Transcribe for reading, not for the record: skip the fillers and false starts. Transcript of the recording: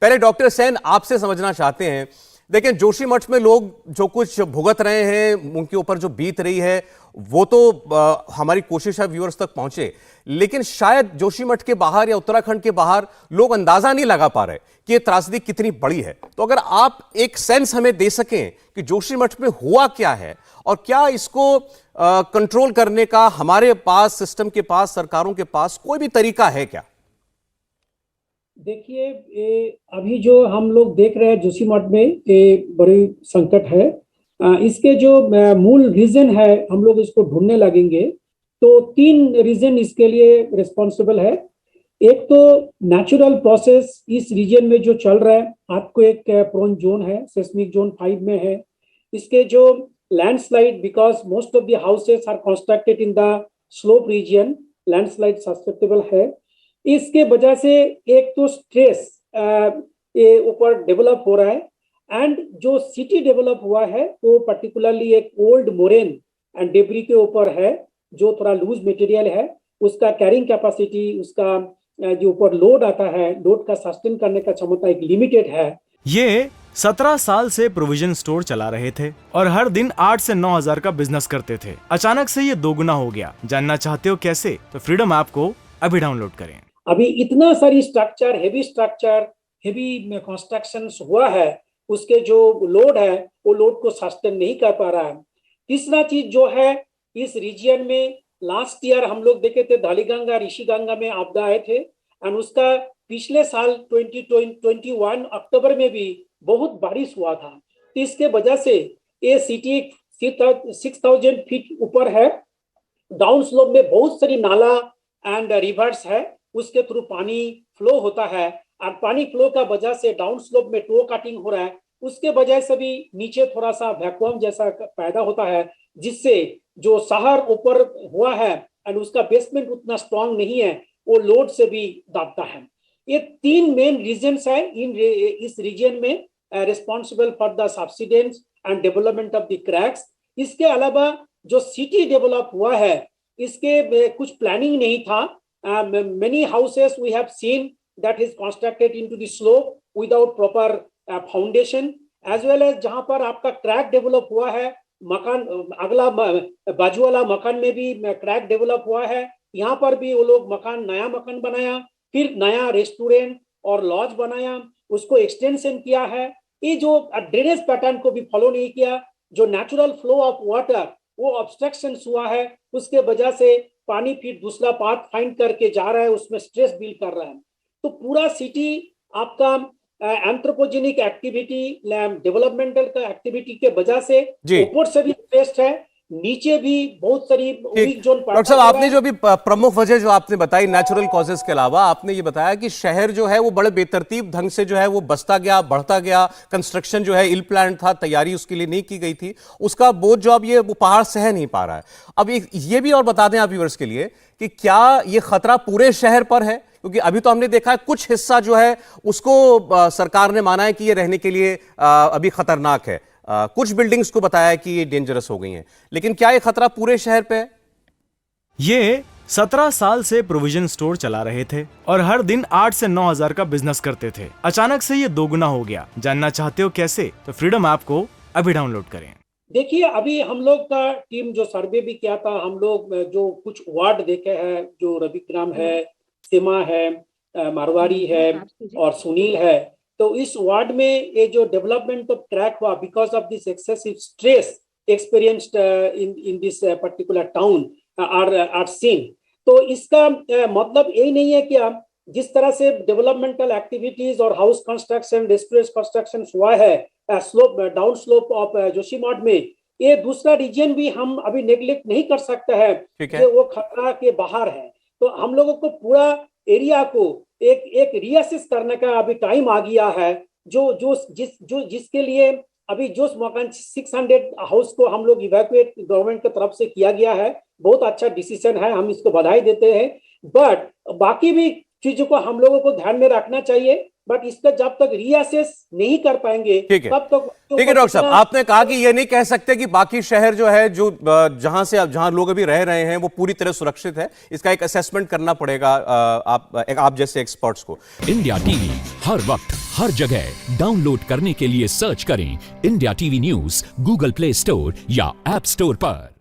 पहले डॉक्टर सेन आपसे समझना चाहते हैं, देखिए जोशीमठ में लोग जो कुछ भुगत रहे हैं, उनके ऊपर जो बीत रही है वो तो हमारी कोशिश है व्यूअर्स तक पहुंचे, लेकिन शायद जोशीमठ के बाहर या उत्तराखंड के बाहर लोग अंदाजा नहीं लगा पा रहे कि ये त्रासदी कितनी बड़ी है। तो अगर आप एक सेंस हमें दे सकें कि जोशीमठ में हुआ क्या है और क्या इसको कंट्रोल करने का हमारे पास, सिस्टम के पास, सरकारों के पास कोई भी तरीका है क्या? देखिए, अभी जो हम लोग देख रहे हैं जोशीमठ में, ये बड़ी संकट है। इसके जो मूल रीजन है, हम लोग इसको ढूंढने लगेंगे तो 3 रीजन इसके लिए रिस्पॉन्सिबल है। एक तो नेचुरल प्रोसेस इस रीजन में जो चल रहा है, आपको एक प्रोन जोन है, सेस्मिक जोन 5 में है। इसके जो landslide, because most of the houses are constructed in the slope region, landslide susceptible है। इसके वजह से एक तो स्ट्रेस ये ऊपर डेवलप हो रहा है, एंड जो सिटी डेवलप हुआ है वो पर्टिकुलरली एक ओल्ड मोरेन एंड डेब्री के ऊपर है, जो थोड़ा लूज मटेरियल है। उसका कैरिंग कैपेसिटी, उसका जो ऊपर लोड आता है, लोड का सस्टेन करने का क्षमता एक लिमिटेड है। ये 17 साल से प्रोविजन स्टोर चला रहे थे और हर दिन 8 से 9 हजार का बिजनेस करते थे। अचानक से ये दोगुना हो गया। जानना चाहते हो कैसे? तो फ्रीडम ऐप को अभी डाउनलोड करें। अभी इतना सारी स्ट्रक्चर, हेवी कंस्ट्रक्शन हुआ है, उसके जो लोड है वो लोड को सस्टेन नहीं कर पा रहा है। तीसरा चीज जो है, इस रीजन में लास्ट ईयर हम लोग देखे थे, धौलीगंगा, ऋषिगंगा में आपदा आए थे, एंड उसका पिछले साल 2021 अक्टूबर में भी बहुत बारिश हुआ था। तो इसके वजह से ये सिटी 6000 फीट ऊपर है। डाउन स्लोप में बहुत सारी नाला एंड रिवर्स है, उसके थ्रू पानी फ्लो होता है, और पानी फ्लो का वजह से डाउन स्लोप में टो कटिंग हो रहा है। उसके वजह से भी नीचे थोड़ा सा वैक्यूम जैसा पैदा होता है, जिससे जो शहर ऊपर हुआ है एंड उसका बेसमेंट उतना स्ट्रांग नहीं है, वो लोड से भी दाबता है। ये 3 मेन रीजंस है इस रीजन में responsible for the subsidence and development of the cracks. इसके अलावा जो सिटी डेवलप हुआ है, इसके कुछ प्लानिंग नहीं था। Many houses we have seen that is constructed into the slope without proper foundation, as well as जहां पर आपका क्रैक डेवलप हुआ है, मकान अगला बाजू वाला मकान में भी क्रैक डेवलप हुआ है। यहाँ पर भी वो लोग नया मकान बनाया, फिर नया रेस्टोरेंट और लॉज बनाया, उसको एक्सटेंशन किया है। ये जो ड्रेनेज पैटर्न को भी फॉलो नहीं किया, जो नेचुरल फ्लो ऑफ वाटर वो ऑब्स्ट्रक्शन हुआ है, उसके वजह से पानी फिर दूसरा पाथ फाइंड करके जा रहा है, उसमें स्ट्रेस बिल्ड कर रहा है। तो पूरा सिटी आपका एंथ्रोपोजेनिक एक्टिविटी, डेवलपमेंटल का एक्टिविटी के वजह से ऊपर से भी स्ट्रेस है, नीचे भी बहुत सारी वीक जोन। डॉक्टर साहब, आपने जो भी प्रमुख वजह जो आपने बताई नेचुरल कॉजेस के अलावा, आपने ये बताया कि शहर जो है वो बड़े बेतरतीब ढंग से जो है वो बसता गया, बढ़ता गया। कंस्ट्रक्शन जो है इल प्लान था, तैयारी उसके लिए नहीं की गई थी, उसका बोझ जो अब ये वो पहाड़ सह नहीं पा रहा है। अब ये भी और बता दें आप व्यूअर्स के लिए कि क्या ये खतरा पूरे शहर पर है? क्योंकि अभी तो हमने देखा है कुछ हिस्सा जो है उसको सरकार ने माना है कि ये रहने के लिए अभी खतरनाक है, कुछ बिल्डिंग्स को बताया है कि ये डेंजरस हो गई हैं, लेकिन क्या ये खतरा पूरे शहर पे है? ये 17 साल से प्रोविजन स्टोर चला रहे थे और हर दिन 8 से 9 हजार का बिजनेस करते थे। अचानक से ये दोगुना हो गया। जानना चाहते हो कैसे? तो फ्रीडम ऐप को अभी डाउनलोड करें। देखिए, अभी हम लोग का टीम जो सर्वे भी किया था, हम लोग जो कुछ वार्ड देखे हैं, जो रविग्राम है, सीमा है, मारवाड़ी है और सुनील है, तो इस वार्ड में ये जो डेवलपमेंट ऑफ क्रैक हुआ because of this excessive stress experienced in this particular town are seen. तो इसका मतलब यही नहीं है कि आप जिस तरह से डेवलपमेंटल एक्टिविटीज और हाउस कंस्ट्रक्शन, रेस्टोरेंट कंस्ट्रक्शन हुआ है slope, down slope of Joshimath में, ये दूसरा रीजन भी हम अभी नेग्लेक्ट नहीं कर सकते हैं कि वो खतरा के बाहर है। तो हम लोगों को पूरा एरिया को एक रिएसेस करने का अभी टाइम आ गया है, जिसके लिए अभी जो मकान 600 हाउस को हम लोग इवैक्यूएट गवर्नमेंट की तरफ से किया गया है, बहुत अच्छा डिसीजन है, हम इसको बधाई देते हैं। बट बाकी भी चीजों को हम लोगों को ध्यान में रखना चाहिए, बट इसका जब तक रीअसेस नहीं कर पाएंगे तब तक। ठीक है डॉक्टर साहब, आपने कहा कि ये नहीं कह सकते कि बाकी शहर जो है, जो जहां लोग अभी रह रहे हैं वो पूरी तरह सुरक्षित है, इसका एक असेसमेंट करना पड़ेगा आप जैसे एक्सपर्ट्स को। इंडिया टीवी हर वक्त हर जगह डाउनलोड करने के लिए सर्च करें India TV news Google play store या ऐप स्टोर पर।